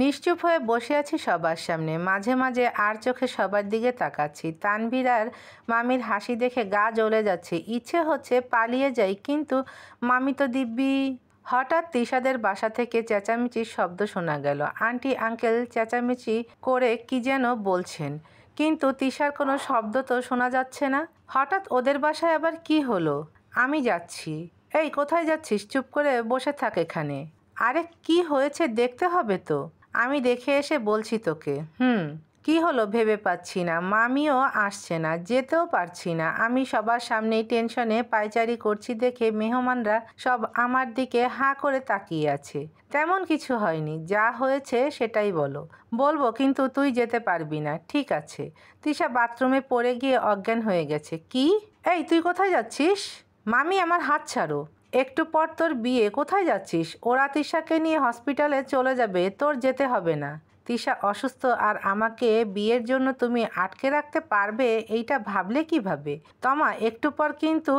নিশ্চুপ হয়ে বসে আছি সবার সামনে, মাঝে মাঝে আর চোখে সবার দিকে তাকাচ্ছি। তানভীর আর মামির হাসি দেখে গা জ্বলে যাচ্ছে, ইচ্ছে হচ্ছে পালিয়ে যাই, কিন্তু মামি তো দিব্যি। হঠাৎ তিশাদের বাসা থেকে চেঁচামেচির শব্দ শোনা গেল। আন্টি আঙ্কেল চেঁচামেচি করে কি যেন বলছেন, কিন্তু তিশার কোনো শব্দ তো শোনা যাচ্ছে না। হঠাৎ ওদের বাসায় আবার কি হলো? আমি যাচ্ছি। এই কোথায় যাচ্ছিস? চুপ করে বসে থাক এখানে। আরে কি হয়েছে দেখতে হবে তো, আমি দেখে এসে বলছি তোকে। কি হলো ভেবে পাচ্ছি না। মামিও আসছে না, যেতেও পারছি না। আমি সবার সামনেই টেনশনে পায়চারি করছি দেখে মেহমানরা সব আমার দিকে হাঁ করে তাকিয়ে আছে। তেমন কিছু হয়নি, যা হয়েছে সেটাই বলো। বলবো, কিন্তু তুই যেতে পারবি না। ঠিক আছে। তিশা বাথরুমে পড়ে গিয়ে অজ্ঞান হয়ে গেছে। কি? এই তুই কোথায় যাচ্ছিস? মামি আমার হাত ছাড়ো। একটু পর তোর বিয়ে, কোথায় যাচ্ছিস? ওরা তিশাকে নিয়ে হসপিটালে চলে যাবে, তোর যেতে হবে না। তিশা অসুস্থ আর আমাকে বিয়ের জন্য তুমি আটকে রাখতে পারবে এইটা ভাবলে কিভাবে? তমা একটু পর কিন্তু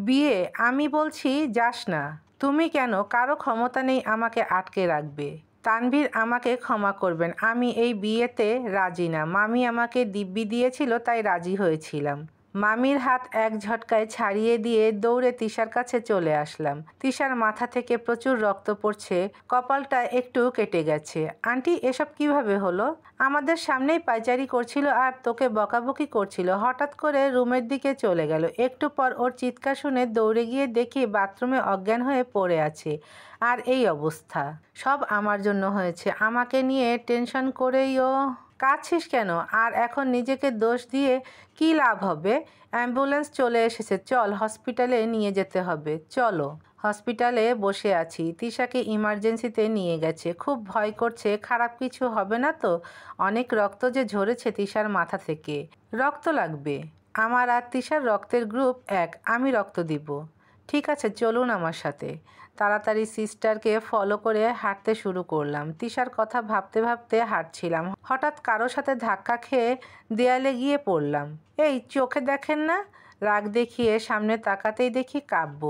বিয়ে। আমি বলছি যাস না। তুমি কেন? কারো ক্ষমতা নেই আমাকে আটকে রাখবে। তানভীর আমাকে ক্ষমা করবেন, আমি এই বিয়েতে রাজি না। মামি আমাকে দিব্যি দিয়েছিল তাই রাজি হয়েছিলাম। মামির হাত এক ঝটকায় ছাড়িয়ে দিয়ে দৌড়ে তিশার কাছে চলে আসলাম। তিশার মাথা থেকে প্রচুর রক্ত পড়ছে, কপালটা একটু কেটে গেছে। আন্টি এসব কিভাবে হলো? আমাদের সামনেই পায়চারি করছিল আর তোকে বকাবকি করছিল, হঠাৎ করে রুমের দিকে চলে গেল। একটু পর ওর চিৎকার শুনে দৌড়ে গিয়ে দেখি বাথরুমে অজ্ঞান হয়ে পড়ে আছে। আর এই অবস্থা সব আমার জন্য হয়েছে। আমাকে নিয়ে টেনশন করেই ও। কাঁদছিস কেন? আর এখন নিজেকে দোষ দিয়ে কি লাভ হবে? অ্যাম্বুলেন্স চলে এসেছে, চল হসপিটালে নিয়ে যেতে হবে। চলো। হসপিটালে বসে আছি। তিশাকে ইমার্জেন্সিতে নিয়ে গেছে। খুব ভয় করছে, খারাপ কিছু হবে না তো? অনেক রক্ত যে ঝরেছে তিশার মাথা থেকে। রক্ত লাগবে? আমার আর তিশার রক্তের গ্রুপ এক, আমি রক্ত দিব। ঠিক আছে, চলুন আমার সাথে। তাড়াতাড়ি সিস্টারকে ফলো করে হাঁটতে শুরু করলাম। তিশার কথা ভাবতে ভাবতে হাঁটছিলাম। হঠাৎ কারো সাথে ধাক্কা খেয়ে দেয়ালে গিয়ে পড়লাম। এই চোখে দেখেন না? রাগ দেখিয়ে সামনে তাকাতেই দেখি কাব্য।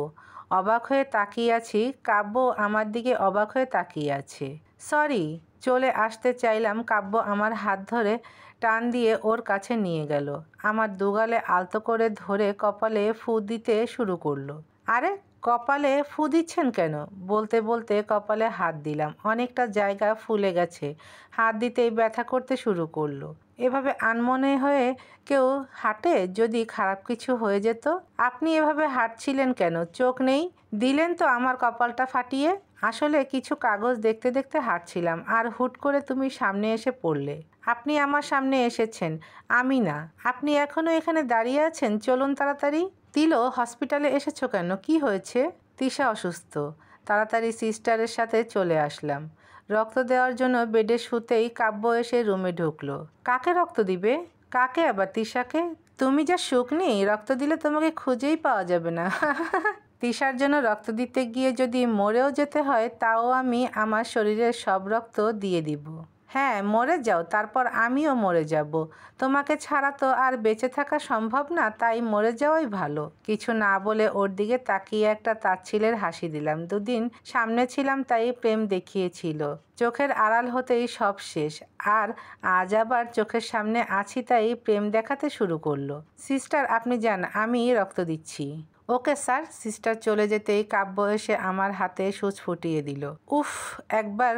অবাক হয়ে তাকিয়ে আছি, কাব্য আমার দিকে অবাক হয়ে তাকিয়ে আছে। সরি। চলে আসতে চাইলাম, কাব্য আমার হাত ধরে টান দিয়ে ওর কাছে নিয়ে গেল। আমার দুগালে আলতো করে ধরে কপালে ফু দিতে শুরু করলো। আরে কপালে ফু দিচ্ছেন কেন? বলতে বলতে কপালে হাত দিলাম। অনেকটা জায়গা ফুলে গেছে। হাত দিতেই ব্যথা করতে শুরু করলো। এভাবে আনমনে হয়ে কেউ হাঁটে? যদি খারাপ কিছু হয়ে যেত? আপনি এভাবে হাঁটছিলেন কেন? চোখ নেই? দিলেন তো আমার কপালটা ফাটিয়ে। আসলে কিছু কাগজ দেখতে দেখতে হাঁটছিলাম, আর হুট করে তুমি সামনে এসে পড়লে। আপনি আমার সামনে এসেছেন, আমি না। আপনি এখনো এখানে দাঁড়িয়ে আছেন, চলুন তাড়াতাড়ি। তিলো, হসপিটালে এসেছো কেন? কি হয়েছে? তিশা অসুস্থ। তাড়াতাড়ি সিস্টারের সাথে চলে আসলাম। রক্ত দেওয়ার জন্য বেডে শুতেই কাব্য এসে রুমে ঢুকলো। কাকে রক্ত দিবে? কাকে আবার? তিশাকে? তুমি যা শুকনি, রক্ত দিলে তোমাকে খুঁজেই পাওয়া যাবে না। তিশার জন্য রক্ত দিতে গিয়ে যদি মরেও যেতে হয়, তাও আমি আমার শরীরের সব রক্ত দিয়ে দিব। হ্যাঁ, মরে যাও, তারপর আমিও মরে যাব। তোমাকে ছাড়া তো আর বেঁচে থাকা সম্ভব না, তাই মরে যাওয়াই ভালো। কিছু না বলে ওর দিকে তাকিয়ে একটা তাচ্ছিলের হাসি দিলাম। দুদিন সামনে ছিলাম তাই প্রেম দেখিয়েছিল। চোখের আড়াল হতেই সব শেষ। আর আজ আবার চোখের সামনে আছি তাই প্রেম দেখাতে শুরু করলো। সিস্টার আপনি যান, আমি রক্ত দিচ্ছি। Okay sir. সিস্টার চলে যেতেই কাব্য এসে আমার হাতে সুচ ফুটিয়ে দিল। উফ, একবার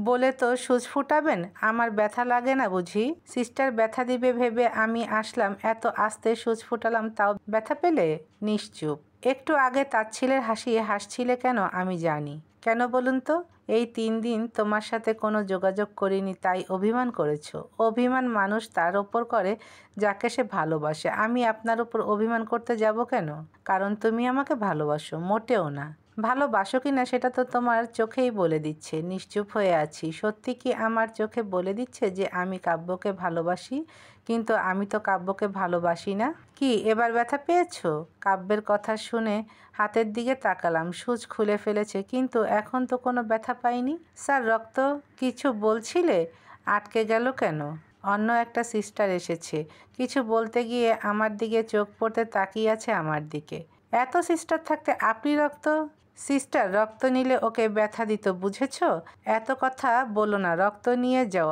বলে তো সুচ ফুটাবেন? আমার ব্যথা লাগে না বুঝি? সিস্টার ব্যথা দিবে ভেবে আমি আসলাম, এত আস্তে সুচ ফুটালাম, তাও ব্যথা পেলে? নিশ্চুপ। একটু আগে তাচ্ছিলের হাসি হাসছিলে কেন আমি জানি। কেন বলুন তো? এই 3 দিন তোমার সাথে কোনো যোগাযোগ করিনি তাই অভিমান করেছো। অভিমান মানুষ তার ওপর করে যাকে সে ভালোবাসে। আমি আপনার উপর অভিমান করতে যাব কেন? কারণ তুমি আমাকে ভালোবাসো। মোটেও না। ভালোবাসো কি না সেটা তো তোমার চোখেই বলে দিচ্ছে। নিশ্চুপ হয়ে আছি। সত্যি কি আমার চোখে বলে দিচ্ছে যে আমি কাব্যকে ভালোবাসি? কিন্তু আমি তো কাব্যকে ভালোবাসি না। কি এবার ব্যথা পেয়েছো? কাব্যের কথা শুনে হাতের দিকে তাকালাম। সুচ খুলে ফেলেছে, কিন্তু এখন তো কোনো ব্যথা পাইনি। স্যার রক্ত কিছু বলছিলে? আটকে গেল কেন? অন্য একটা সিস্টার এসেছে। কিছু বলতে গিয়ে আমার দিকে চোখ পড়তে তাকিয়ে আছে আমার দিকে। এত সিস্টার থাকতে আপনি রক্ত? সিস্টার, রক্ত নিলে ওকে ব্যথা দিত, বুঝেছো? এত কথা বলো না, রক্ত নিয়ে যাও।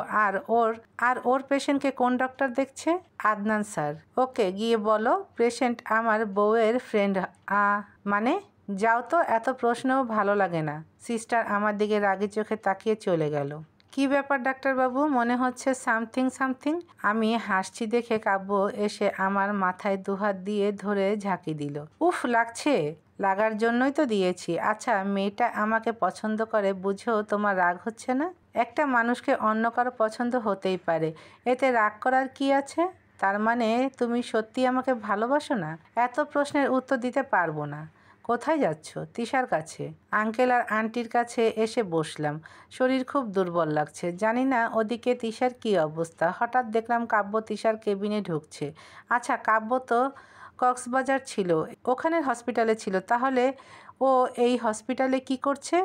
আর ওর পেশেন্টকে কোন ডক্টর দেখছে? আদনান স্যার। ওকে গিয়ে বলো পেশেন্ট আমার বউয়ের ফ্রেন্ড। মানে? যাও তো, এত প্রশ্নও ভালো লাগে না। সিস্টার আমার দিকে রাগি চোখে তাকিয়ে চলে গেল। কি ব্যাপার ডাক্তারবাবু, মনে হচ্ছে সামথিং। আমি হাসছি দেখে কাব্য এসে আমার মাথায় দুহাত দিয়ে ধরে ঝাঁকি দিল। উফ, লাগছে? লাগার জন্যই তো দিয়েছি। আচ্ছা, মেয়েটা আমাকে পছন্দ করে বুঝেও তোমার রাগ হচ্ছে না? একটা মানুষকে অন্য কারো পছন্দ হতেই পারে, এতে রাগ করার কি আছে? তার মানে তুমি সত্যি আমাকে ভালোবাসো না? এত প্রশ্নের উত্তর দিতে পারবো না। কোথায় যাচ্ছ? তিশার কাছে। আঙ্কেল আর আন্টির কাছে এসে বসলাম। শরীর খুব দুর্বল লাগছে। জানি না ওদিকে তিশার কী অবস্থা। হঠাৎ দেখলাম কাব্য তিশার কেবিনে ঢুকছে। আচ্ছা, কাব্য তো কক্সবাজার ছিল, ওখানের হসপিটালে ছিল, তাহলে ও এই হসপিটালে কি করছে?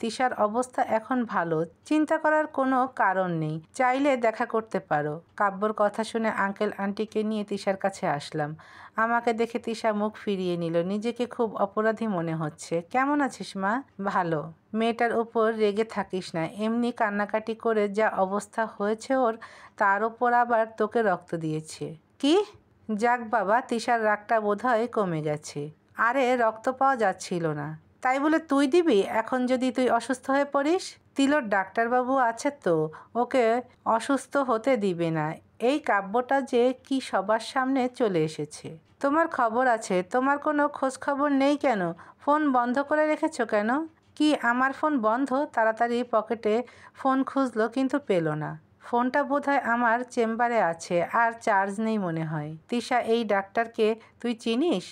তিশার অবস্থা এখন ভালো, চিন্তা করার কোনো কারণ নেই, চাইলে দেখা করতে পারো। কাব্যর কথা শুনে আঙ্কেল আন্টিকে নিয়ে তিশার কাছে আসলাম। আমাকে দেখে তিশা মুখ ফিরিয়ে নিল। নিজেকে খুব অপরাধী মনে হচ্ছে। কেমন আছিস মা? ভালো। মেয়েটার উপর রেগে থাকিস না, এমনি কান্নাকাটি করে যা অবস্থা হয়েছে ওর, তার ওপর আবার তোকে রক্ত দিয়েছে। কি? যাক বাবা, তিশার রাগটা বোধহয় কমে গেছে। আরে রক্ত পাওয়া যাচ্ছিল না, তাই বলে তুই দিবি এখন যদি তুই অসুস্থ হয়ে পড়িস? তিলোর ডাক্তারবাবু আছে তো, ওকে অসুস্থ হতে দিবে না। এই কাব্যটা যে কি সবার সামনে চলে এসেছে। তোমার খবর আছে, তোমার কোনো খোঁজ খবর নেই কেন? ফোন বন্ধ করে রেখেছো কেন? কি আমার ফোন বন্ধ? তাড়াতাড়ি পকেটে ফোন খুঁজলো কিন্তু পেল না। ফোনটা বোধহয় আমার চেম্বারে আছে, আর চার্জ নেই মনে হয়। তিশা, এই ডাক্তারকে তুই চিনিস?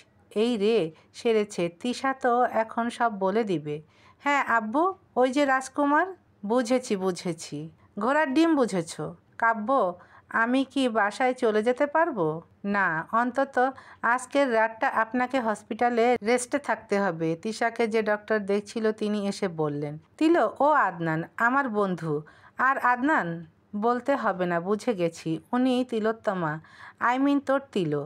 এই রে, সেরেছে। তিশা তো এখন সব বলে দিবে। হ্যাঁ আব্বু, ওই যে রাজকুমার। বুঝেছি। ঘোড়ার ডিম বুঝেছ। কাব্য, আমি কি বাসায় চলে যেতে পারবো? না, অন্তত আজকের রাতটা আপনাকে হসপিটালে রেস্টে থাকতে হবে। তিশাকে যে ডক্টর দেখছিল তিনি এসে বললেন। তিলো, ও আদনান, আমার বন্ধু। আর আদনান বলতে হবে না, বুঝে গেছি, উনি তিলোত্তমা, তোর তিলো।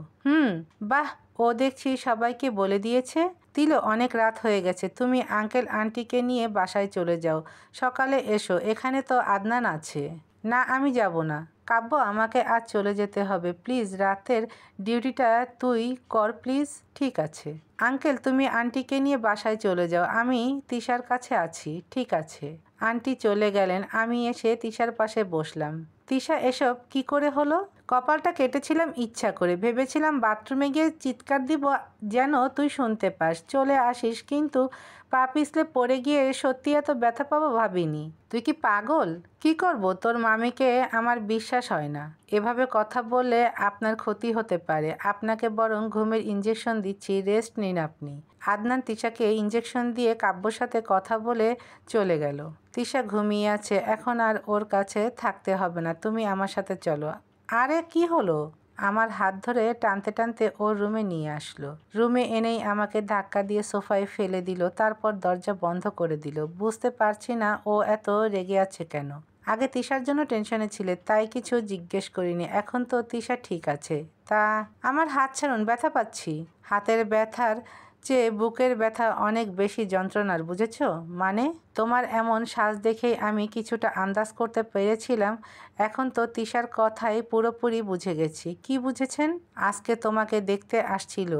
বাহ, ও দেখছি সবাইকে বলে দিয়েছে। তিলো, অনেক রাত হয়ে গেছে, তুমি আঙ্কেল আন্টিকে নিয়ে বাসায় চলে যাও, সকালে এসো, এখানে তো আদনান আছে। না, আমি যাব না। কাব্য, আমাকে আজ চলে যেতে হবে প্লিজ, রাতের ডিউটিটা তুই কর প্লিজ। ঠিক আছে আঙ্কেল, তুমি আন্টিকে নিয়ে বাসায় চলে যাও, আমি তিশার কাছে আছি। ঠিক আছে। আন্টি চলে গেলেন, আমি এসে তিশার পাশে বসলাম। তিশা, এসব কি করে হলো? কপালটা কেটেছিলাম ইচ্ছা করে, ভেবেছিলাম বাথরুমে গিয়ে চিৎকার দিব যেন তুই শুনতে পাস, চলে আসিস, কিন্তু পা পিছলে পড়ে গিয়ে সত্যি এত ব্যথা পাবো ভাবিনি। তুই কি পাগল? কি করব, তোর মামিকে আমার বিশ্বাস হয় না। এভাবে কথা বললে আপনার ক্ষতি হতে পারে, আপনাকে বরং ঘুমের ইঞ্জেকশন দিচ্ছি, রেস্ট নিন আপনি। আদনান তিশাকে ইঞ্জেকশন দিয়ে কাব্যর সাথে কথা বলে চলে গেল। তিশা ঘুমিয়ে আছে, এখন আর ওর কাছে থাকতে হবে না, তুমি আমার সাথে চলো। আরে কি হলো? আমার হাত ধরে টানতে টানতে ওর রুমে নিয়ে আসলো। রুমে এনেই আমাকে ধাক্কা দিয়ে সোফায় ফেলে দিল, তারপর দরজা বন্ধ করে দিল। বুঝতে পারছি না ও এত রেগে আছে কেন। আগে তিশার জন্য টেনশনে ছিলে, তাই কিছু জিজ্ঞেস করিনি, এখন তো তিশা ঠিক আছে। তা আমার হাত ছাড়ুন, ব্যথা পাচ্ছি। হাতের ব্যথার চেয়ে বুকের ব্যথা অনেক বেশি যন্ত্রণার, বুঝেছ? মানে? তোমার এমন সাজ দেখেই আমি কিছুটা আন্দাজ করতে পেরেছিলাম, এখন তো তিশার কথাই পুরোপুরি বুঝে গেছি। কি বুঝেছেন? আজকে তোমাকে দেখতে আসছিল।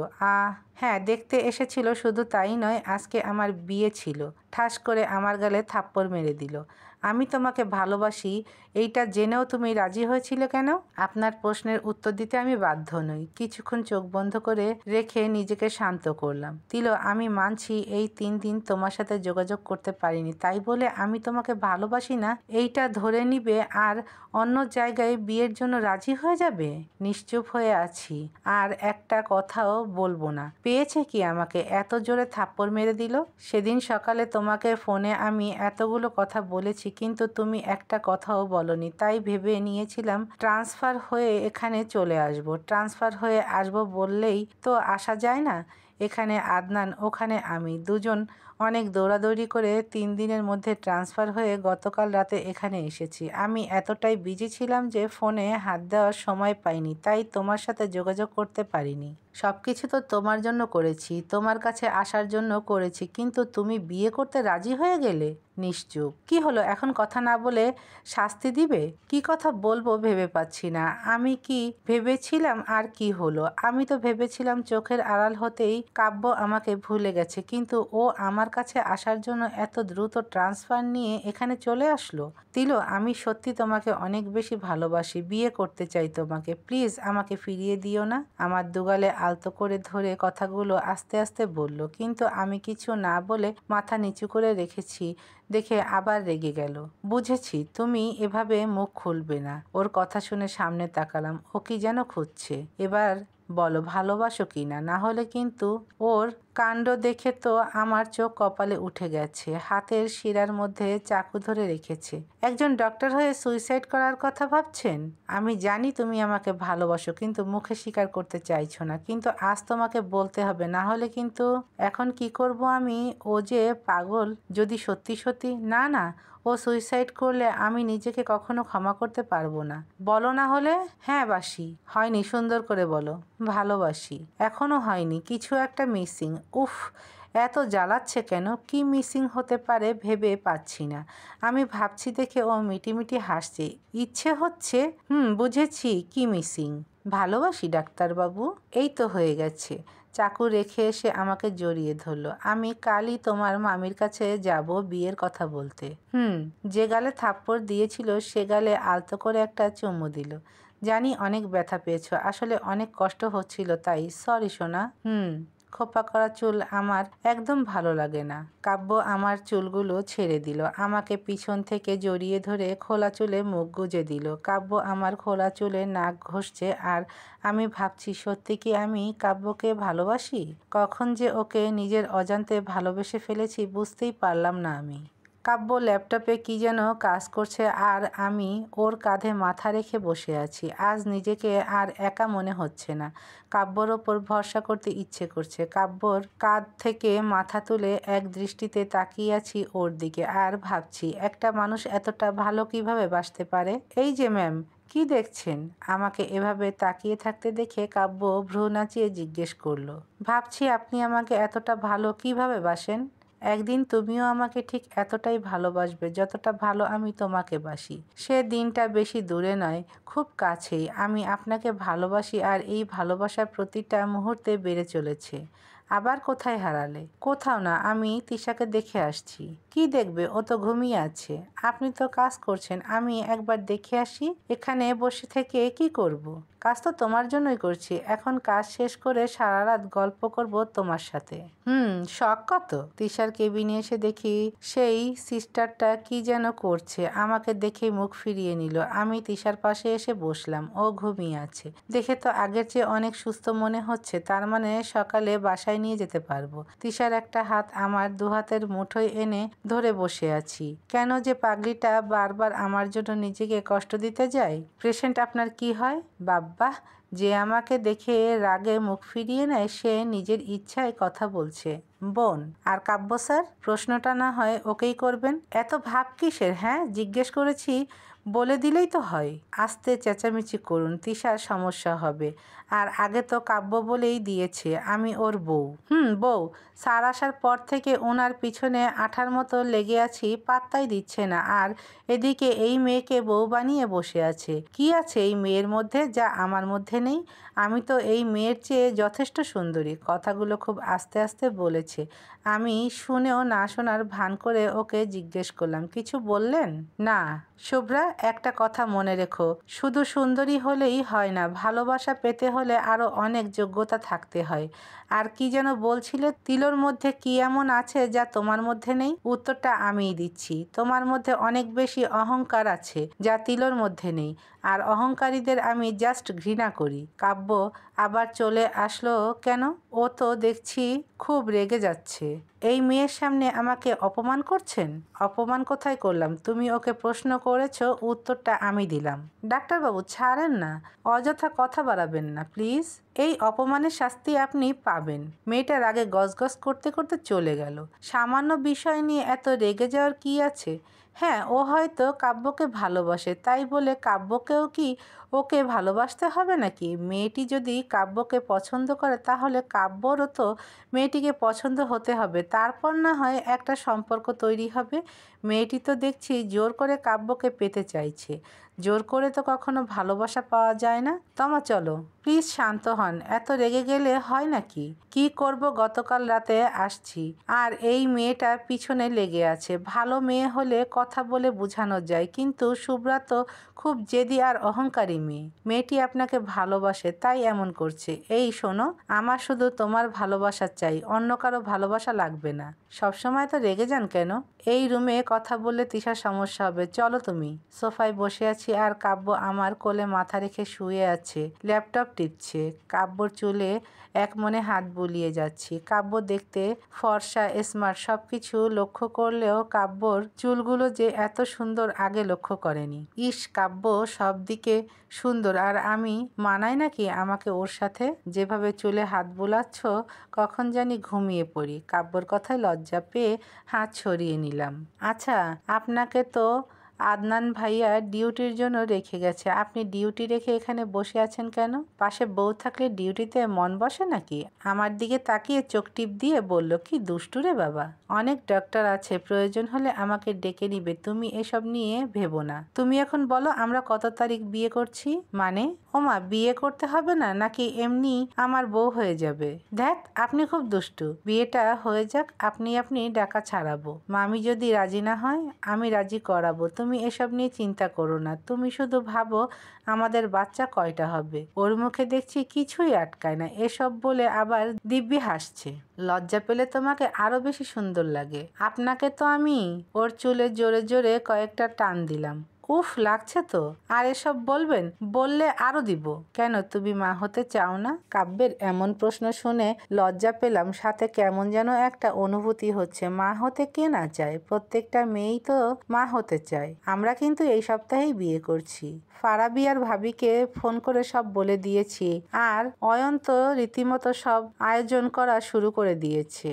হ্যাঁ, দেখতে এসেছিল, শুধু তাই নয়, আজকে আমার বিয়ে ছিল। ঠাস করে আমার গালে থাপ্পড় মেরে দিল। আমি তোমাকে ভালোবাসি এইটা জেনেও তুমি রাজি হয়েছিলে কেন? আপনার প্রশ্নের উত্তর দিতে আমি বাধ্য নই। কিছুক্ষণ চোখ বন্ধ করে রেখে নিজেকে শান্ত করলাম। তিলো, আমি মানছি এই 3 দিন তোমার সাথে যোগাযোগ করতে পারিনি, তাই বলে আমি তোমাকে ভালোবাসি না এইটা ধরে নিবে আর অন্য জায়গায় বিয়ের জন্য রাজি হয়ে যাবে? নিশ্চুপ হয়ে আছি, আর একটা কথাও বলবো না। পেয়েছে কি আমাকে এত জোরে থাপ্পড় মেরে দিল? সেদিন সকালে তোমাকে ফোনে আমি এতগুলো কথা বলেছি, কিন্তু তুমি একটা কথাও বলনি, তাই ভেবে নিয়েছিলাম ট্রান্সফার হয়ে এখানে চলে আসবো। ট্রান্সফার হয়ে আসবো বললেই তো আসা যায় না। এখানে আদনান, ওখানে আমি, দুজন অনেক দৌড়াদৌড়ি করে 3 দিনের মধ্যে ট্রান্সফার হয়ে গতকাল রাতে এখানে এসেছি। আমি এতটাই বিজি ছিলাম যে ফোনে হাত দেওয়ার সময় পাইনি, তাই তোমার সাথে যোগাযোগ করতে পারিনি। সবকিছু তো তোমার জন্য করেছি, তোমার কাছে আসার জন্য করেছি, কিন্তু তুমি বিয়ে করতে রাজি হয়ে গেলে। নিশ্চুপ। কি হলো, এখন কথা না বলে শাস্তি দিবে? কি কথা বলবো ভেবে পাচ্ছি না। আমি কি ভেবেছিলাম আর কি হলো? আমি তো ভেবেছিলাম চোখের আড়াল হতেই কাব্য আমাকে ভুলে গেছে, কিন্তু ও আমার কাছে আসার জন্য এত দ্রুত ট্রান্সফার নিয়ে এখানে চলে আসলো। তিলো, আমি সত্যি তোমাকে অনেক বেশি ভালোবাসি, বিয়ে করতে চাই তোমাকে। প্লিজ আমাকে ফিরিয়ে দিও না। আমার দুগালে আলতো করে ধরে কথাগুলো আস্তে আস্তে বলল, কিন্তু আমি কিছু না বলে মাথা নিচু করে রেখেছি দেখে আবার রেগে গেল। বুঝেছি, তুমি এভাবে মুখ খুলবে না। ওর কথা শুনে সামনে তাকালাম। ও কি যেন খুঁজছে। এবার বলো, ভালোবাসো কি না? না হলে কিন্তু। ওর কাণ্ড দেখে তো আমার চোখ কপালে উঠে গেছে। হাতের শিরার মধ্যে চাকু ধরে রেখেছে। একজন ডক্টর হয়ে সুইসাইড করার কথা ভাবছেন? আমি জানি তুমি আমাকে ভালোবাসো, কিন্তু মুখে স্বীকার করতে চাইছো না। কিন্তু আজ তোমাকে বলতে হবে, না হলে কিন্তু। এখন কি করব আমি? ও যে পাগল। যদি সত্যি সত্যি। না না, ও সুইসাইড করলে আমি নিজেকে কখনো ক্ষমা করতে পারবো না। বলো না হলে। হ্যাঁ বাসি। হয়নি, সুন্দর করে বলো। ভালোবাসি। এখনো হয়নি, কিছু একটা মিসিং। উফ, এত জ্বালাচ্ছে কেন? কি মিসিং হতে পারে ভেবে পাচ্ছি না। আমি ভাবছি দেখে ও মিটিমিটি হাসছে। ইচ্ছে হচ্ছে। বুঝেছি কি মিসিং। ভালোবাসি ডাক্তারবাবু। এই তো হয়ে গেছে। চাকু রেখে এসে আমাকে জড়িয়ে ধরলো। আমি কালই তোমার মামির কাছে যাব বিয়ের কথা বলতে। যে গালে থাপ্পড় দিয়েছিল সে গালে আলতো করে একটা চুমু দিল। জানি অনেক ব্যথা পেয়েছো, আসলে অনেক কষ্ট হচ্ছিল তাই। সরি সোনা। খোপা করা চুল আমার একদম ভালো লাগে না। কাব্য আমার চুলগুলো ছেড়ে দিল, আমাকে পিছন থেকে জড়িয়ে ধরে খোলা চুলে মুখ গুজে দিল। কাব্য আমার খোলা চুলে নাক ঘষছে আর আমি ভাবছি, সত্যি কি আমি কাব্যকে ভালোবাসি? কখন যে ওকে নিজের অজান্তে ভালোবেসে ফেলেছি বুঝতেই পারলাম না আমি। কাব্য ল্যাপটপে কি যেন কাজ করছে আর আমি ওর কাঁধে মাথা রেখে বসে আছি। আজ নিজেকে আর একা মনে হচ্ছে না। কাব্যর ওপর ভরসা করতে ইচ্ছে করছে। কাব্যর কাঁধ থেকে মাথা তুলে এক দৃষ্টিতে তাকিয়ে আছি ওর দিকে আর ভাবছি, একটা মানুষ এতটা ভালো কিভাবে বাসতে পারে? এই যে ম্যাম, কি দেখছেন? আমাকে এভাবে তাকিয়ে থাকতে দেখে কাব্য ভ্রু নাচিয়ে জিজ্ঞেস করলো, ভাবছি আপনি আমাকে এতটা ভালো কিভাবে বাসেন? একদিন তুমিও আমাকে ঠিক এতটাই ভালোবাসবে যতটা ভালো আমি তোমাকে বাসি। সে দিনটা বেশি দূরে নয়, খুব কাছেই। আমি আপনাকে ভালোবাসি আর এই ভালোবাসার প্রতিটা মুহূর্তে বেড়ে চলেছে। আবার কোথায় হারালে? কোথাও না, আমি তিশাকে দেখে আসছি। কি দেখবে? ও তো ঘুমিয়ে আছে। আপনি তো কাজ করছেন, আমি একবার দেখে আসি। এখানে বসে থেকে কি করব? কাজ তো তোমার জন্যই করছি। এখন কাজ শেষ করে সারা রাত গল্প করব তোমার সাথে। শখ কত? তিশার কেবিনে এসে দেখি সেই সিস্টারটা কি যেন করছে। আমাকে দেখে মুখ ফিরিয়ে নিল। আমি তিশার পাশে এসে বসলাম। ও ঘুমিয়ে আছে। দেখে তো আগের চেয়ে অনেক সুস্থ মনে হচ্ছে। তার মানে সকালে বাসায় নিয়ে যেতে পারবো। তিশার একটা হাত আমার দুহাতের মুঠোয় এনে ধরে বসে আছি। কেন যে পাগলিটা বারবার আমার জন্য নিজেকে কষ্ট দিতে যায়? পেশেন্ট আপনার কি হয়? বাব্বা, যে আমাকে দেখে রাগে মুখ ফিরিয়ে নেয় সে নিজের ইচ্ছায় কথা বলছে। বোন। আর কাব্য স্যার? প্রশ্নটা না হয় ওকেই করবেন। এত ভাব কিসের? হ্যাঁ, জিজ্ঞেস করেছি বলে দিলেই তো হয়। আস্তে চেঁচামেচি করুন, তিশার সমস্যা হবে। আর আগে তো কাব্য বলেই দিয়েছে আমি ওর বউ। বউ। স্যার আসার পর থেকে ওনার পিছনে আঠার মতো লেগে আছি, পাত্তাই দিচ্ছে না। আর এদিকে এই মেয়েকে বউ বানিয়ে বসে আছে। কি আছে এই মেয়ের মধ্যে যা আমার মধ্যে নেই? আমি তো এই মেয়ের চেয়ে যথেষ্ট সুন্দরী। কথাগুলো খুব আস্তে আস্তে বলেছে। আমি শুনেও না শোনার ভান করে ওকে জিজ্ঞেস করলাম, কিছু বললেন? না। শুভ্রা, একটা কথা মনে রেখো, শুধু সুন্দরী হলেই হয় না, ভালোবাসা পেতে হলে আরও অনেক যোগ্যতা থাকতে হয়। আর কি যেন বলছিলে, তিলোর মধ্যে কি এমন আছে যা তোমার মধ্যে নেই? উত্তরটা আমিই দিচ্ছি। তোমার মধ্যে অনেক বেশি অহংকার আছে যা তিলোর মধ্যে নেই। আর অহংকারীদের আমি জাস্ট ঘৃণা করি। কাব্য আবার চলে আসলো কেন? ও তো দেখছি খুব রেগে যাচ্ছে। এই মেয়ের সামনে আমাকে অপমান করছেন? অপমান কোথায় করলাম? তুমি ওকে প্রশ্ন করেছ, উত্তরটা আমি দিলাম। ডাক্তারবাবু ছাড়েন না, অযথা কথা বাড়াবেন না প্লিজ। এই অপমানের শাস্তি আপনি পাবেন। মেয়েটার আগে গজগজ করতে করতে চলে গেল। সামান্য বিষয় নিয়ে এত রেগে যাওয়ার কি আছে? হ্যাঁ, ও হয়তো কাব্যকে ভালোবাসে, তাই বলে কাব্যকেও কি ওকে ভালোবাসতে হবে নাকি? মেয়েটি যদি কাব্যকে পছন্দ করে তাহলে কাব্যরও তো মেয়েটিকে পছন্দ হতে হবে, তারপর না হয় একটা সম্পর্ক তৈরি হবে। মেয়েটি তো দেখছি জোর করে কাব্যকে পেতে চাইছে। জোর করে তো কখনো ভালোবাসা পাওয়া যায় না। তমা চলো প্লিজ, শান্ত হন। এত রেগে গেলে হয় নাকি? কি করব, গতকাল রাতে আসছি আর এই মেয়েটা পিছনে লেগে আছে। ভালো মেয়ে হলে কথা বলে বোঝানো যায়, কিন্তু শুভ্রা তো খুব জেদি আর অহংকারী মেয়ে। মেয়েটি আপনাকে ভালোবাসে তাই এমন করছে। এই শোনো, আমার শুধু তোমার ভালোবাসা চাই, অন্য কারো ভালোবাসা লাগবে না। সবসময় তো রেগে যান কেন? এই রুমে কথা বললে তিশার সমস্যা হবে। চলো তুমি। সোফায় বসে আছি আর কাব্য আমার কোলে মাথা রেখে শুয়ে আছে, ল্যাপটপ টিপছে। কাব্যর চুলে এক মনে হাত বুলিয়ে যাচ্ছি। কাব্য দেখতে ফর্সা, স্মার্ট, সব কিছু লক্ষ্য করলেও কাব্যর চুলগুলো যে এত সুন্দর আগে লক্ষ্য করেনি। ইস, কাব্য সব দিকে সুন্দর আর আমি মানাই নাকি আমাকে ওর সাথে? যেভাবে চুলে হাত বুলাচ্ছ কখন জানি ঘুমিয়ে পড়ি। কাব্যর কথায় লজ্জা পেয়ে হাত সরিয়ে নিলাম। আচ্ছা, আপনাকে তো আদনান ভাইয়া ডিউটির জন্য রেখে গেছে। আপনি ডিউটি রেখে এখানে বসে আছেন কেন? পাশে বউ থাকলে ডিউটিতে মন বসে নাকি? আমার দিকে তাকিয়ে চোখ টিপ দিয়ে বলল, কি দুষ্টু রে বাবা। অনেক ডক্টর আছে, প্রয়োজন হলে আমাকে ডেকে নিবে, তুমি এসব নিয়ে ভেবো না। তুমি এখন বলো আমরা কত তারিখ বিয়ে করছি? মানে? ওমা, বিয়ে করতে হবে না নাকি এমনি আমার বউ হয়ে যাবে? দেখ, আপনি খুব দুষ্টু। বিয়েটা হয়ে যাক, আপনি ডাকা ছাড়াবো। মামি যদি রাজি না হয় আমি রাজি করাবো। তুমি এসব নিয়ে চিন্তা করো না। তুমি শুধু ভাবো আমাদের বাচ্চা কয়টা হবে। ওর মুখে দেখছি কিছুই আটকায় না। এসব বলে আবার দিব্যি হাসছে। লজ্জা পেলে তোমাকে আরো বেশি সুন্দর লাগে। আপনাকে তো আমি। ওর চুলে জোরে জোরে কয়েকটা টান দিলাম। উফ, লাগছে তো। আর এসব বলবেন? বললে আরো দিব। কেন, তুমি মা হতে চাও না? কাব্যের এমন প্রশ্ন শুনে লজ্জা পেলাম, সাথে কেমন যেন একটা অনুভূতি হচ্ছে। মা হতে কে না চায়? প্রত্যেকটা মেয়েই তো মা হতে চায়। আমরা কিন্তু এই সপ্তাহেই বিয়ে করছি। ফারাবি আর ভাবিকে ফোন করে সব বলে দিয়েছি, আর অয়ন তো রীতিমতো সব আয়োজন করা শুরু করে দিয়েছে।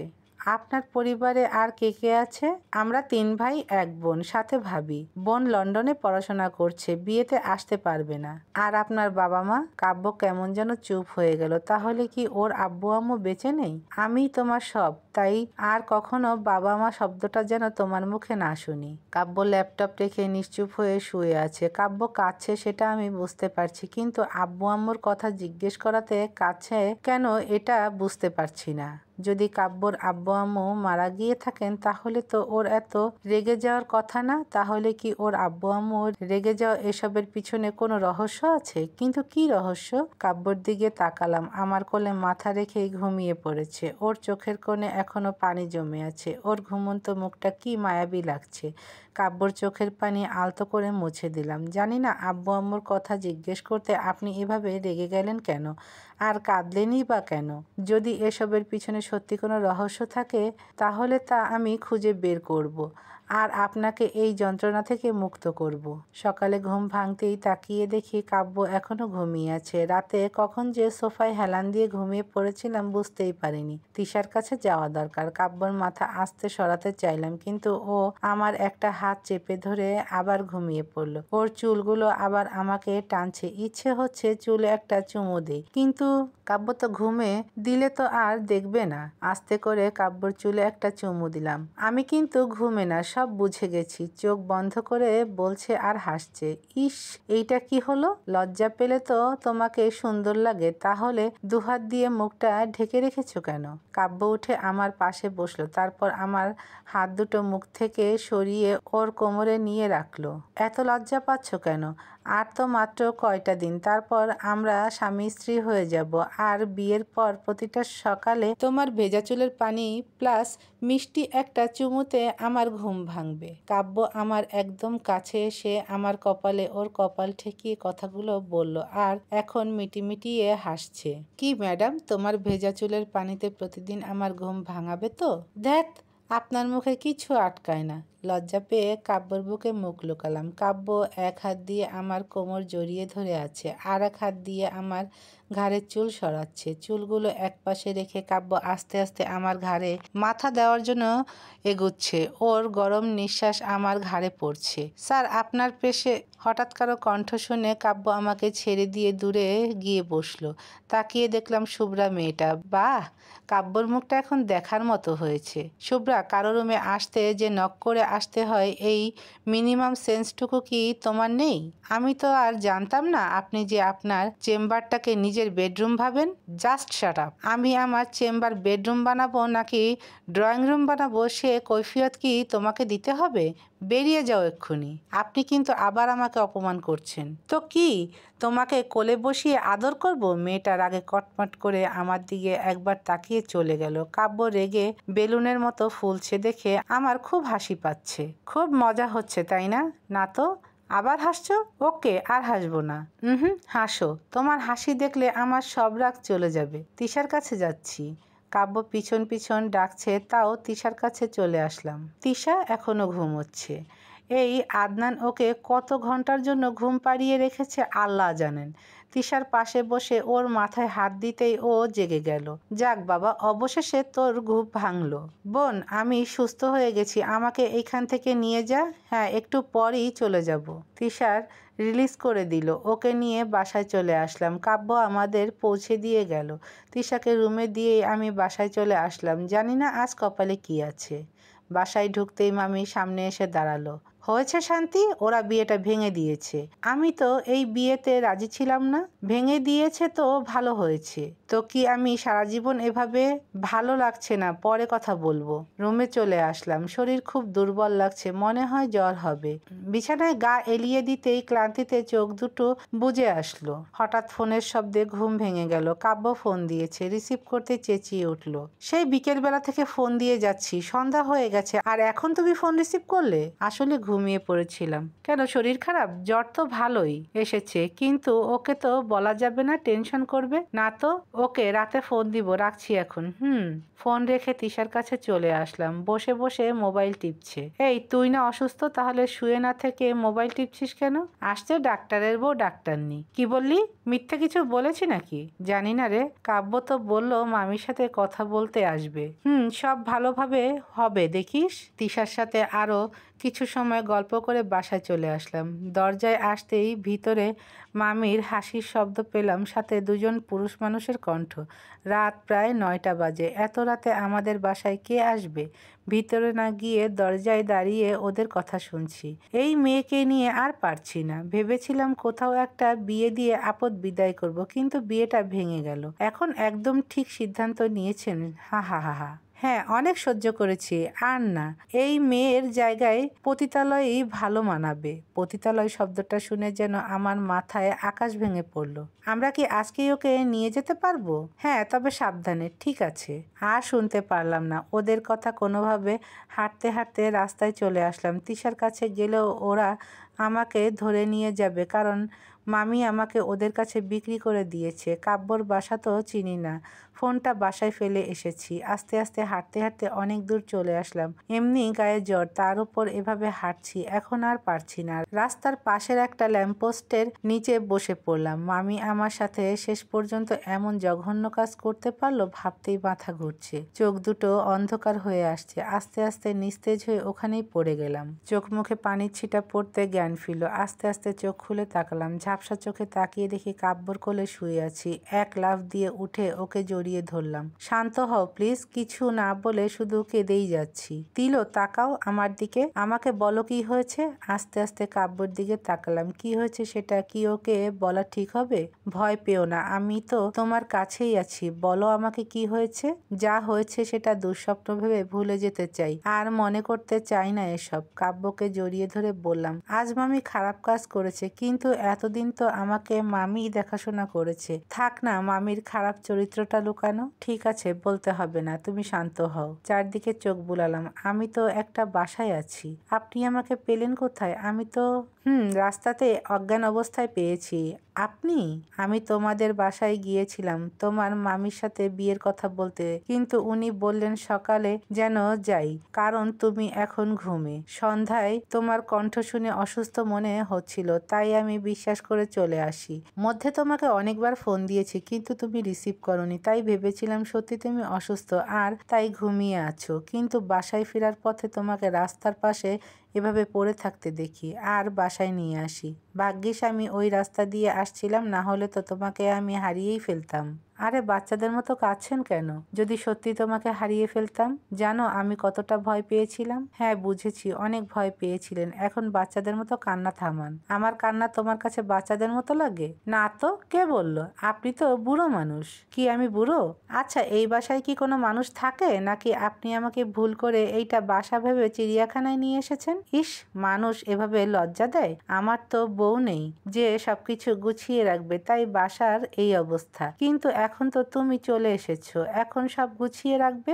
আপনার পরিবারে আর কে কে আছে? আমরা 3 ভাই 1 বোন, সাথে ভাবি। বোন লন্ডনে পড়াশোনা করছে, বিয়েতে আসতে পারবে না। আর আপনার বাবা মা? কাব্য কেমন যেন চুপ হয়ে গেল। তাহলে কি ওর আব্বু আম্মু বেঁচে নেই? আমি তোমার সব, তাই আর কখনো বাবা মা শব্দটা যেন তোমার মুখে না শুনি। কাব্য ল্যাপটপ রেখে নিশ্চুপ হয়ে শুয়ে আছে। কাব্য কাঁদছে সেটা আমি বুঝতে পারছি, কিন্তু আব্বু আম্মুর কথা জিজ্ঞেস করাতে কাছে কেন এটা বুঝতে পারছি না। যদি কাব্যর আব্বু আম্মু মারা গিয়ে থাকেন তাহলে তো ওর এত রেগে যাওয়ার কথা না। তাহলে কি ওর আব্বু আম্মুর রেগে যাওয়া এসবের পিছনে কোনো রহস্য আছে? কিন্তু কি রহস্য? কাব্যর দিকে তাকালাম। আমার কোলে মাথা রেখেই ঘুমিয়ে পড়েছে। ওর চোখের কোণে এখনো পানি জমে আছে। ওর ঘুমন্ত মুখটা কি মায়াবী লাগছে। কাব্যর চোখের পানি আলতো করে মুছে দিলাম। জানি না আব্বু আম্মুর কথা জিজ্ঞেস করতে আপনি এভাবে রেগে গেলেন কেন, আর কাঁদলেনই বা কেন? যদি এসবের পিছনে সত্যি কোনো রহস্য থাকে তাহলে তা আমি খুঁজে বের করব আর আপনাকে এই যন্ত্রণা থেকে মুক্ত করব। সকালে ঘুম ভাঙতেই তাকিয়ে দেখি কাব্য এখনো ঘুমিয়ে আছে। রাতে কখন যে সোফায় হেলান দিয়ে ঘুমিয়ে পড়েছিলাম বুঝতেই পারিনি। তিশার কাছে যাওয়া দরকার। কাব্যর মাথা আস্তে সরাতে চাইলাম, কিন্তু ও আমার একটা হাত চেপে ধরে আবার ঘুমিয়ে পড়ল। ওর চুলগুলো আবার আমাকে টানছে। ইচ্ছে হচ্ছে চুলে একটা চুমু দেই, কিন্তু কাব্য তো ঘুমে, দিলে তো আর দেখবে না। আস্তে করে কাব্যর চুলে একটা চুমু দিলাম। আমি কিন্তু ঘুমে না, সব বুঝে গেছি। চোখ বন্ধ করে বলছে আর হাসছে। ইস, এইটা কি হলো? লজ্জা পেলে তো তোমাকে সুন্দর লাগে, তাহলে দুহাত দিয়ে মুখটা ঢেকে রেখেছো কেন? কাব্য উঠে আমার পাশে বসলো, তারপর আমার হাত দুটো মুখ থেকে সরিয়ে ওর কোমরে নিয়ে রাখলো। এত লজ্জা পাচ্ছ কেন? আর তো মাত্র কয়টা দিন, তারপর আমরা স্বামী স্ত্রী হয়ে যাব। আর বিয়ের পর প্রতিটা সকালে তোমার ভেজা চুলের পানি প্লাস মিষ্টি একটা চুমুতে আমার ঘুম ভাঙবে। কাব্য আমার একদম কাছে এসে আমার কপালে ওর কপাল ঠেকিয়ে কথাগুলো বলল, আর এখন মিটিমিটিয়ে হাসছে। কি ম্যাডাম, তোমার ভেজা চুলের পানিতে প্রতিদিন আমার ঘুম ভাঙাবে তো? ধ্যাত, আপনার মুখে কিছু আটকায় না। লজ্জা পেয়ে কাব্যর বুকে মুখ লুকালাম। কাব্য এক হাত দিয়ে আমার কোমর জড়িয়ে ধরে আছে, আর এক হাত দিয়ে আমার ঘাড়ের চুল সরাচ্ছে। চুলগুলো একপাশে রেখে কাব্য আস্তে আস্তে আমার ঘাড়ে মাথা দেওয়ার জন্য এগুচ্ছে। ওর গরম নিঃশ্বাস আমার ঘাড়ে পড়ছে। স্যার, আপনার পেশে। হঠাৎ কারো কণ্ঠ শুনে কাব্য আমাকে ছেড়ে দিয়ে দূরে গিয়ে বসলো। তাকিয়ে দেখলাম শুভ্রা মেয়েটা। বাহ, কাব্যর মুখটা এখন দেখার মতো হয়েছে। শুভ্রা, কারো রুমে আসতে যে নক করে আসতে হয়, এই মিনিমাম সেন্সটুকু কি তোমার নেই? আমি তো আর জানতাম না আপনি যে আপনার চেম্বারটাকে নিজের বেডরুম ভাবেন। Just shut up. আমি আমার চেম্বার বেডরুম বানাবো নাকি ড্রয়িং রুম বানাবো সে কৈফিয়ত কি তোমাকে দিতে হবে? বেরিয়ে যাও এক্ষুনি। আপনি কিন্তু আবার আমাকে অপমান করছেন। তো কি, তোমাকে কোলে বসিয়ে আদর করব? মেয়েটার আগে কটমট করে আমার দিকে একবার তাকিয়ে চলে গেল। কাব্য রেগে বেলুনের মতো ফুলছে দেখে আমার খুব হাসি পাচ্ছে। খুব মজা হচ্ছে তাই না? না তো, আবার হাসছো? ওকে, আর হাসবো না। হাসো। তোমার হাসি দেখলে আমার সব রাগ চলে যাবে। তিশার কাছে যাচ্ছি। কাব্য পিছন পিছন ডাকছে, তাও তিশার কাছে চলে আসলাম। তিশা এখনো ঘুমোচ্ছে। এই আদনান ওকে কত ঘন্টার জন্য ঘুম পাড়িয়ে রেখেছে আল্লাহ জানেন। তিশার পাশে বসে ওর মাথায় হাত দিতেই ও জেগে গেল। যাক বাবা, অবশেষে তোর ঘুম ভাঙলো। বোন, আমি সুস্থ হয়ে গেছি, আমাকে এইখান থেকে নিয়ে যা। হ্যাঁ, একটু পরই চলে যাব। তিশার রিলিজ করে দিল। ওকে নিয়ে বাসায় চলে আসলাম। কাব্য আমাদের পৌঁছে দিয়ে গেল। তিশাকে রুমে দিয়েই আমি বাসায় চলে আসলাম। জানি না আজ কপালে কি আছে। বাসায় ঢুকতেই মামি সামনে এসে দাঁড়ালো। হয়েছে শান্তি, ওরা বিয়েটা ভেঙে দিয়েছে। আমি তো এই বিয়েতে রাজি ছিলাম না। ভেঙে দিয়েছে তো ভালো হয়েছে। তো কি আমি সারা জীবন এভাবে? ভালো লাগছে না, পরে কথা বলবো। রুমে চলে আসলাম। শরীর খুব দুর্বল লাগছে, মনে হয় জ্বর হবে। বিছানায় গা এলিয়ে দিতেই ক্লান্তিতে চোখ দুটো বুজে আসলো। হঠাৎ ফোনের শব্দে ঘুম ভেঙে গেল। কাব্য ফোন দিয়েছে। রিসিভ করতে চেঁচিয়ে উঠল, সেই বিকেলবেলা থেকে ফোন দিয়ে যাচ্ছি, সন্ধ্যা হয়ে গেছে, আর এখন তুমি ফোন রিসিভ করলে? আসলে ঘুমিয়ে পড়েছিলাম। কেন, শরীর খারাপ? জ্বর তো ভালোই এসেছে, কিন্তু ওকে তো বলা যাবে না, টেনশন করবে। না তো, ওকে রাতে ফোন দিব, রাখছি এখন। ফোন রেখে তিশার কাছে চলে আসলাম। বসে বসে মোবাইল টিপছে। এই, তুই না অসুস্থ, তাহলে শুয়ে না থেকে মোবাইল টিপছিস কেন? আসছে ডাক্তারের বউ, ডাক্তার নি। কি বললি? মিথ্যে কিছু বলেছি নাকি? জানি না রে। কাব্য তো বললো মামির সাথে কথা বলতে আসবে। সব ভালোভাবে হবে দেখিস। তিশার সাথে আরো কিছু সময় গল্প করে বাসায় চলে আসলাম। দরজায় আসতেই ভিতরে মামির হাসির শব্দ পেলাম, সাথে দুজন পুরুষ মানুষের কণ্ঠ। রাত প্রায় 9টা বাজে। এত রাতে আমাদের বাসায় কে আসবে? ভিতরে না গিয়ে দরজায় দাঁড়িয়ে ওদের কথা শুনছি। এই মেয়েকে নিয়ে আর পারছি না। ভেবেছিলাম কোথাও একটা বিয়ে দিয়ে আপদ বিদায় করব, কিন্তু বিয়েটা ভেঙে গেল। এখন একদম ঠিক সিদ্ধান্ত নিয়েছেন। হা হা হা হা। হ্যাঁ, অনেক সহ্য করেছি, আর না। এই মেয়ের জায়গায় পতিতালয়ই ভালো মানাবে। পতিতালয় শব্দটা শুনে যেন আমার মাথায় আকাশ ভেঙে পড়ল। আমরা কি আজকেই ওকে নিয়ে যেতে পারবো? হ্যাঁ, তবে সাবধানে। ঠিক আছে। আর শুনতে পারলাম না ওদের কথা। কোনোভাবে হাঁটতে হাঁটতে রাস্তায় চলে আসলাম। তিশার কাছে গেলেও ওরা আমাকে ধরে নিয়ে যাবে, কারণ মামি আমাকে ওদের কাছে বিক্রি করে দিয়েছে। কাব্যর বাসা তো চিনি না। ফোনটা বাসায় ফেলে এসেছি। আস্তে আস্তে হাঁটতে হাঁটতে অনেক দূর চলে আসলাম। এমনি গায়ে জ্বর, তার উপর এভাবে হাঁটছি, এখন আর পারছি না। রাস্তার পাশের একটা ল্যাম্পপোস্টের নিচে বসে পড়লাম। মামি আমার সাথে শেষ পর্যন্ত এমন জঘন্য কাজ করতে পারলো ভাবতেই মাথা ঘুরছে। চোখ দুটো অন্ধকার হয়ে আসছে। আস্তে আস্তে নিস্তেজ হয়ে ওখানেই পড়ে গেলাম। চোখ মুখে পানির ছিটা পড়তে জ্ঞান ফিরল। আস্তে আস্তে চোখ খুলে তাকালাম। ঝাপসা চোখে তাকিয়ে দেখি কাব্যর কোলে শুয়ে আছি। এক লাফ দিয়ে উঠে ওকে জড়িয়ে ধরলাম। শান্ত হও প্লিজ। কিছু না বলে শুধু কেঁদেই যাচ্ছি। তিলো, তাকাও আমার দিকে, আমাকে বলো কি হয়েছে। আস্তে আস্তে কাব্যর দিকে তাকালাম। কি হয়েছে সেটা কি ওকে বলা ঠিক হবে? ভয় পেও না, আমি তো তোমার কাছেই আছি। বলো আমাকে কি হয়েছে। যা হয়েছে সেটা দুঃস্বপ্ন ভেবে ভুলে যেতে চাই, আর মনে করতে চাই না এসব। কাব্যকে জড়িয়ে ধরে বললাম, আজ মামি খারাপ কাজ করেছে, কিন্তু এতদিন তো আমাকে মামিই দেখাশোনা করেছে। থাক না মামির খারাপ চরিত্রটা লুকানো। ঠিক আছে, বলতে হবে না, তুমি শান্ত হও। চারদিকে চোখ বুলালাম। আমি তো একটা বাসায় আছি। আপনি আমাকে পেলেন কোথায়? আমি তো রাস্তাতে অজ্ঞান অবস্থায় পেয়েছি। আপনি? আমি তোমাদের বাসায় গিয়েছিলাম তোমার মামির সাথে বিয়ের কথা বলতে, কিন্তু উনি বললেন সকালে যেন যাই, কারণ তুমি এখন ঘুমে। সন্ধ্যায় তোমার কণ্ঠ শুনে অসুস্থ মনে হচ্ছিল, তাই আমি বিশ্বাস করে চলে আসি। মধ্যে তোমাকে অনেকবার ফোন দিয়েছি, কিন্তু তুমি রিসিভ করোনি, তাই ভেবেছিলাম সত্যি তুমি অসুস্থ আর তাই ঘুমিয়ে আছো। কিন্তু বাসায় ফেরার পথে তোমাকে রাস্তার পাশে এভাবে পড়ে থাকতে দেখি আর বাসায় নিয়ে আসি। ভাগ্যিস আমি ওই রাস্তা দিয়ে আসছিলাম, না হলে তো তোমাকে আমি হারিয়েই ফেলতাম। আরে বাচ্চাদের মতো কাঁদছেন কেন? যদি সত্যি তোমাকে হারিয়ে ফেলতাম, জানো আমি কতটা ভয় পেয়েছিলাম। হ্যাঁ বুঝেছি, অনেক ভয় পেয়েছিলেন। এখন বাচ্চাদের মতো কান্না থামান। আমার কান্না তোমার কাছে বাচ্চাদের মতো লাগে? না তো, কে বলল? আপনি তো বুড়ো মানুষ। কি আমি বুড়ো? আচ্ছা, এই বাসায় কি কোনো মানুষ থাকে, নাকি আপনি আমাকে ভুল করে এইটা বাসা ভেবে চিড়িয়াখানায় নিয়ে এসেছেন? ইস, মানুষ এভাবে লজ্জা দেয়? আমার তো বউ নেই যে সবকিছু গুছিয়ে রাখবে, তাই বাসার এই অবস্থা। কিন্তু এখন তো তুমি চলে এসেছো, এখন সব গুছিয়ে রাখবে।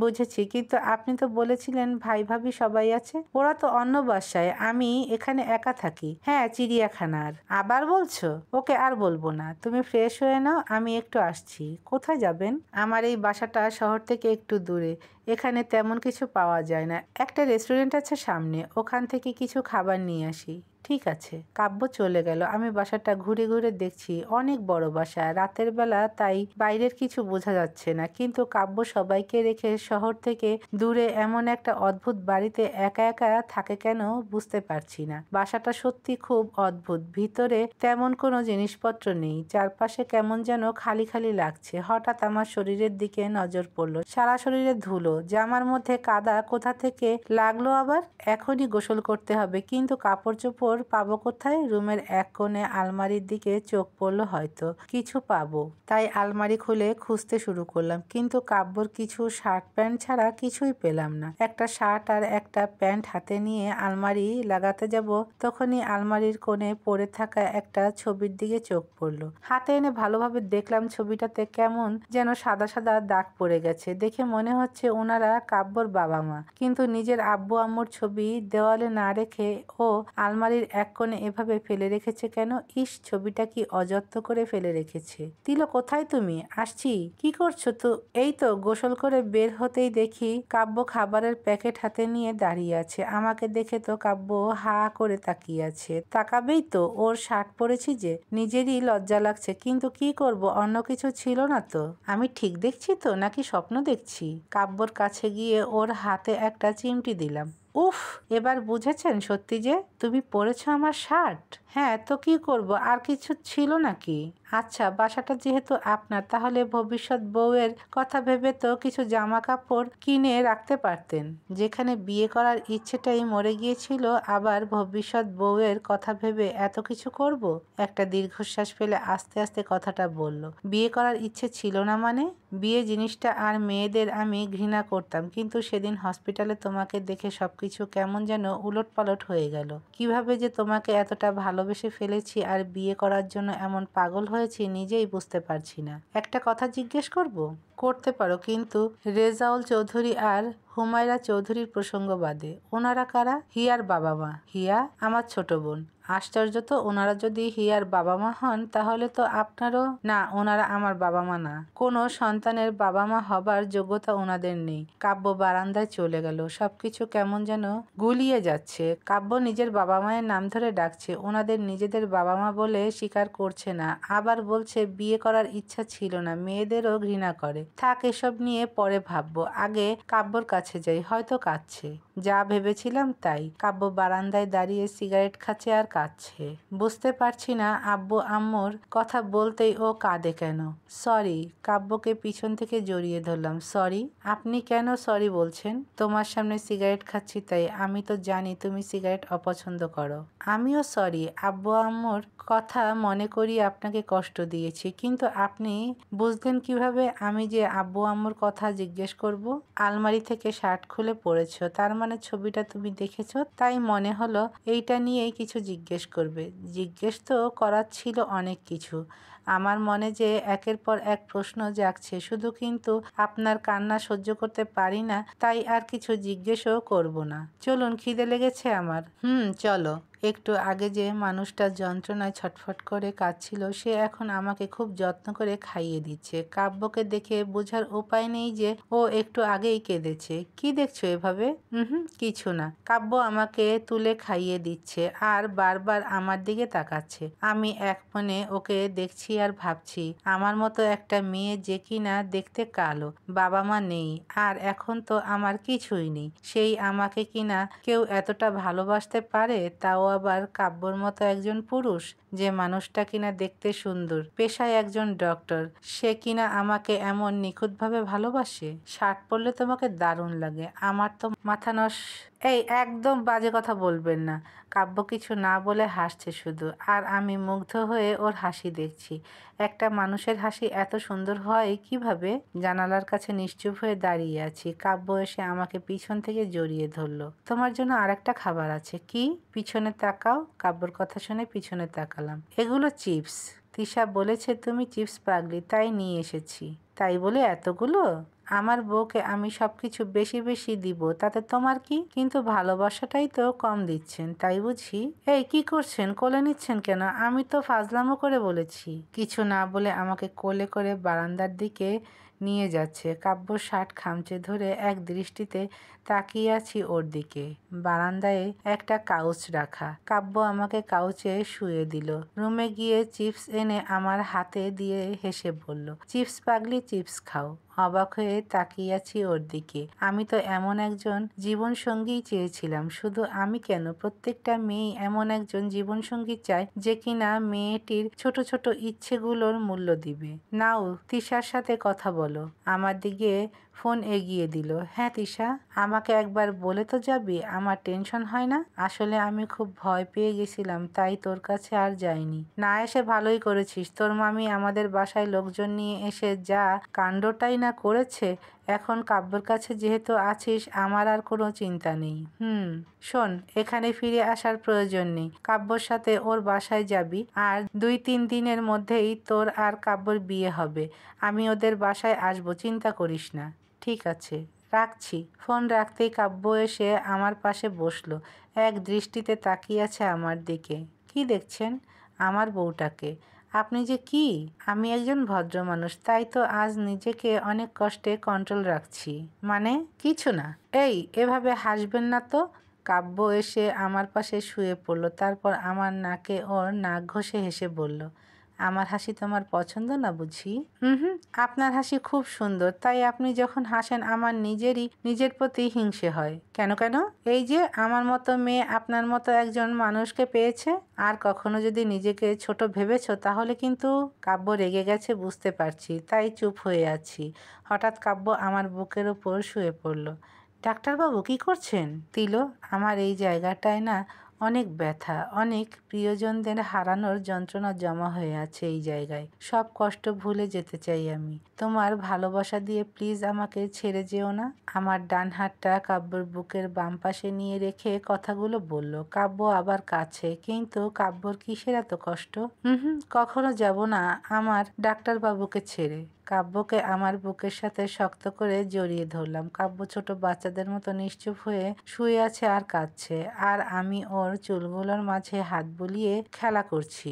বুঝেছি, কিন্তু আপনি তো বলেছিলেন ভাই ভাবি সবাই আছে। ওরা তো অন্য বাসায়, আমি এখানে একা থাকি। হ্যাঁ, চিড়িয়াখানার। আবার বলছো? ওকে, আর বলবো না। তুমি ফ্রেশ হয়ে নাও, আমি একটু আসছি। কোথায় যাবেন? আমার এই বাসাটা শহর থেকে একটু দূরে, এখানে তেমন কিছু পাওয়া যায় না। একটা রেস্টুরেন্ট আছে সামনে, ওখান থেকে কিছু খাবার নিয়ে আসি। ঠিক আছে। কাব্য চলে গেল। আমি বাসাটা ঘুরে ঘুরে দেখছি। অনেক বড় বাসা, রাতের বেলা তাই বাইরের কিছু বোঝা যাচ্ছে না, কিন্তু কাব্য সবাইকে রেখে শহর থেকে দূরে এমন একটা অদ্ভুত বাড়িতে একা একা থাকে কেন বুঝতে পারছি না। বাসাটা সত্যি খুব অদ্ভুত। ভিতরে তেমন কোনো জিনিসপত্র নেই, চারপাশে কেমন যেন খালি খালি লাগছে। হঠাৎ আমার শরীরের দিকে নজর পড়লো। সারা শরীরে ধুলো, জামার মধ্যে কাদা কোথা থেকে লাগলো আবার? এখনই গোসল করতে হবে, কিন্তু কাপড় চোপড় পাবো কোথায়? রুমের এক কোণে আলমারির দিকে চোখ পড়লো, হয়তো কিছু পাবো। তাই আলমারি খুলে খুঁজতে শুরু করলাম, কিন্তু কাব্যর কিছু শার্ট প্যান্ট ছাড়া কিছুই পেলাম না। একটা শার্ট আর একটা প্যান্ট হাতে নিয়ে আলমারি লাগাতে যাব, তখনই আলমারির কোণে পড়ে থাকা একটা ছবির দিকে চোখ পড়লো। হাতে এনে ভালোভাবে দেখলাম, ছবিটাতে কেমন যেন সাদা সাদা দাগ পড়ে গেছে। দেখে মনে হচ্ছে ওনারা কাব্যর বাবা মা, কিন্তু নিজের আব্বু আম্মুর ছবি দেওয়ালে না রেখে ও আলমারির এক কোণে এভাবে ফেলে রেখেছে কেন? ইস, ছবিটা কি অযত্ন করে ফেলে রেখেছে। তিলো, কোথায় তুমি? আসছি। কি করছো তো? এই তো গোসল করে বের হতেই দেখি কাব্য খাবারের প্যাকেট হাতে নিয়ে দাঁড়িয়ে আছে। আমাকে দেখে তো কাব্য হা করে তাকিয়ে আছে। তাকাবেই তো, ওর শার্ট পরেছি যে। নিজেরই লজ্জা লাগছে, কিন্তু কি করব, অন্য কিছু ছিল না তো। আমি ঠিক দেখছি তো, নাকি স্বপ্ন দেখছি? কাব্যর কাছে গিয়ে ওর হাতে একটা চিমটি দিলাম। উফ, এবার বুঝেছেন সত্যি যে তুমি পরেছো আমার শার্ট? হ্যাঁ, তো কি করব, আর কিছু ছিল নাকি? আচ্ছা, বাসাটা যেহেতু আপনার, তাহলে ভবিষ্যৎ বউয়ের কথা ভেবে তো কিছু জামা কাপড় কিনে রাখতে পারতেন। যেখানে বিয়ে করার ইচ্ছেটাই মরে গিয়েছিল, আবার ভবিষ্যৎ বউয়ের কথা ভেবে এত কিছু করব? একটা দীর্ঘশ্বাস ফেলে আস্তে আস্তে কথাটা বলল। বিয়ে করার ইচ্ছে ছিল না মানে? বিয়ে জিনিসটা আর মেয়েদের আমি ঘৃণা করতাম, কিন্তু সেদিন হসপিটালে তোমাকে দেখে সবকিছু কেমন যেন উলটপালট হয়ে গেল। কিভাবে যে তোমাকে এতটা ভালোবেসে ফেলেছি আর বিয়ে করার জন্য এমন পাগল হয়েছি, নিজেই বুঝতে পারছি না। একটা কথা জিজ্ঞেস করব? করতে পারো, কিন্তু রেজাউল চৌধুরী আর হুমায়রা চৌধুরীর প্রসঙ্গ বাদে। ওনারা কারা? হিয়ার বাবা মা। হিয়া আমার ছোট বোন। আশ্চর্য তো, ওনারা যদি হিয়ার বাবা মা হন, তাহলে তো আপনারও। না, ওনারা আমার বাবা মা না। কোনো সন্তানের বাবা মা হবার যোগ্যতা ওনাদের নেই। কাব্য বারান্দায় চলে গেল। সবকিছু কেমন যেন গুলিয়ে যাচ্ছে। কাব্য নিজের বাবা মায়ের নাম ধরে ডাকছে, ওনাদের নিজেদের বাবা মা বলে স্বীকার করছে না। আবার বলছে বিয়ে করার ইচ্ছা ছিল না, মেয়েদেরও ঘৃণা করে। থাক, এসব নিয়ে পরে ভাববো, আগে কাব্যর কাছে যাই, হয়তো কাঁদছে। যা ভেবেছিলাম তাই। কাব্য বারান্দায় দাঁড়িয়ে সিগারেট খাচ্ছে আর কাঁদছে। বুঝতে পারছি না আব্বু আম্মুর কথা বলতেই ও কাঁদে কেন। সরি। কাব্যকে পিছন থেকে জড়িয়ে ধরলাম। সরি? আপনি কেন সরি বলছেন? তোমার সামনে সিগারেট খাচ্ছি তাই। আমি তো জানি তুমি সিগারেট অপছন্দ করো। আমিও সরি, আব্বু আম্মুর কথা মনে করিয়ে আপনাকে কষ্ট দিয়েছি, কিন্তু আপনি বুঝলেন কিভাবে আমি যে আব্বু আম্মুর কথা জিজ্ঞেস করব? আলমারি থেকে শার্ট খুলে পড়েছ, তার মানে ছবিটা তুমি দেখেছো, তাই মনে হলো এইটা নিয়েই কিছু জিজ্ঞেস করবে। জিজ্ঞেস তো করার ছিল অনেক কিছু। আমার মনে যে একের পর এক প্রশ্ন জাগছে, শুধু কিন্তু আপনার কান্না সহ্য করতে পারি না, তাই আর কিছু জিজ্ঞেসও করব না। চলুন, খিদে লেগেছে আমার। চলো। একটু আগে যে মানুষটা যন্ত্রণায় ছটফট করে কাঁদছিল, সে এখন আমাকে খুব যত্ন করে খাইয়ে দিচ্ছে। কাব্যকে দেখে বোঝার উপায় নেই যে ও একটু আগেই কেঁদেছে। কি দেখছো এভাবে? কিছু না। কাব্য আমাকে তুলে খাইয়ে দিচ্ছে আর বারবার আমার দিকে তাকাচ্ছে। আমি এক মনে ওকে দেখছি আর ভাবছি, আমার মতো একটা মেয়ে যে কিনা দেখতে কালো, বাবা মা নেই, আর এখন তো আমার কিছুই নেই, সেই আমাকে কিনা কেউ এতটা ভালোবাসতে পারে, তাও আবার কাব্যর মতো একজন পুরুষ, যে মানুষটা কিনা দেখতে সুন্দর, পেশায় একজন ডক্টর, সে কিনা আমাকে এমন নিখুঁতভাবে ভালোবাসে। শার্ট পরলে তোমাকে দারুণ লাগে। আমার তো মাথা এই একদম বাজে কথা বলবেন না। কাব্য কিছু না বলে হাসছে শুধু, আর আমি মুগ্ধ হয়ে ওর হাসি দেখছি। একটা মানুষের হাসি এত সুন্দর হয় কিভাবে? জানালার কাছে নিশ্চুপ হয়ে দাঁড়িয়ে আছি। কাব্য এসে আমাকে পিছন থেকে জড়িয়ে ধরলো। তোমার জন্য আরেকটা খাবার আছে। কি? পিছনে তাকাও। কাব্যর কথা শুনে পিছনে তাকালাম। এগুলো চিপস। তিশা বলেছে তুমি চিপস পাগলি, তাই নিয়ে এসেছি। তাই বলে এতগুলো? আমার বউকে আমি সবকিছু বেশি বেশি দিব, তাতে তোমার কি? কিন্তু ভালোবাসাটাই তো কম দিচ্ছেন, তাই বুঝি? এই কি করছেন? কোলে নিচ্ছেন কেন? আমি তো ফাজলামো করে বলেছি। কিছু না বলে আমাকে কোলে করে বারান্দার দিকে নিয়ে যাচ্ছে। কাব্য শার্ট খামচে ধরে এক দৃষ্টিতে তাকিয়ে আছি ওর দিকে। বারান্দায় একটা কাউচ রাখা। কাব্য আমাকে কাউচে শুয়ে দিল। রুমে গিয়ে চিপস এনে আমার হাতে দিয়ে হেসে বলল, চিপস পাগলি, চিপস খাও। অবাক হয়ে তাকিয়ে আছি ওর দিকে। আমি তো এমন একজন জীবনসঙ্গী চেয়েছিলাম। শুধু আমি কেন, প্রত্যেকটা মেয়ে এমন একজন জীবনসঙ্গী চায় যে কিনা মেয়েটির ছোট ছোট ইচ্ছেগুলোর মূল্য দিবে। নাও, তিশার সাথে কথা বলো। আমার দিকে ফোন এগিয়ে দিল। হ্যাঁ তিশা, আমাকে একবার বলে তো যাবি? আমার টেনশন হয় না। আসলে আমি খুব ভয় পেয়ে গেছিলাম, তাই তোর কাছে আর যাইনি। না এসে ভালোই করেছিস। তোর মামি আমাদের বাসায় লোকজন নিয়ে এসে যা কাণ্ডটাই না করেছে। এখন কাব্যর কাছে যেহেতু আছিস, আমার আর কোনো চিন্তা নেই। শোন, এখানে ফিরে আসার প্রয়োজন নেই। কাব্যর সাথে ওর বাসায় যাবি, আর 2-3 দিনের মধ্যেই তোর আর কাব্যর বিয়ে হবে। আমি ওদের বাসায় আসবো, চিন্তা করিস না। ঠিক আছে, রাখছি। ফোন রাখতেই কাব্য এসে আমার পাশে বসলো। এক দৃষ্টিতে তাকিয়ে আছে আমার দিকে। কি দেখছেন? আমার বউটাকে। আপনি যে কি? আমি একজন ভদ্র মানুষ, তাই তো আজ নিজেকে অনেক কষ্টে কন্ট্রোল রাখছি। মানে? কিছু না। এই, এভাবে হাসবেন না তো। কাব্য এসে আমার পাশে শুয়ে পড়ল, তারপর আমার নাকে ওর নাক ঘষে হেসে বলল, আমার হাসি তোমার পছন্দ না বুঝি? আপনার হাসি খুব সুন্দর, তাই আপনি যখন হাসেন আমার নিজের প্রতি হিংসে হয়। কেন কেন? এই যে আমার মতো মেয়ে আপনার মতো একজন মানুষকে পেয়েছে। আর কখনো যদি নিজেকে ছোট ভেবেছ তাহলে কিন্তু। কাব্য রেগে গেছে বুঝতে পারছি, তাই চুপ হয়ে আছি। হঠাৎ কাব্য আমার বুকের ওপর শুয়ে পড়ল। ডাক্তারবাবু কি করছেন? তিলো, আমার এই জায়গাটায় না অনেক ব্যথা, অনেক প্রিয়জনদের হারানোর যন্ত্রণা জমা হয়ে আছে এই জায়গায়। সব কষ্ট ভুলে যেতে চাই আমি। তোমার ভালোবাসা দিয়ে প্লিজ আমাকে ছেড়ে যেও না। আমার ডান হাতটা কাব্যর বুকের বাম পাশে নিয়ে রেখে কথাগুলো বলল। কাব্য আবার কাছে, কিন্তু কাব্যর কিসের এত কষ্ট? কখনো যাব না আমার ডাক্তারবাবুকে ছেড়ে। কাব্যকে আমার বুকের সাথে শক্ত করে জড়িয়ে ধরলাম। কাব্য ছোট বাচ্চাদের মতো নিশ্চুপ হয়ে শুয়ে আছে আর কাঁদছে, আর আমি ওর চুলগুলোর মাঝে হাত বুলিয়ে খেলা করছি।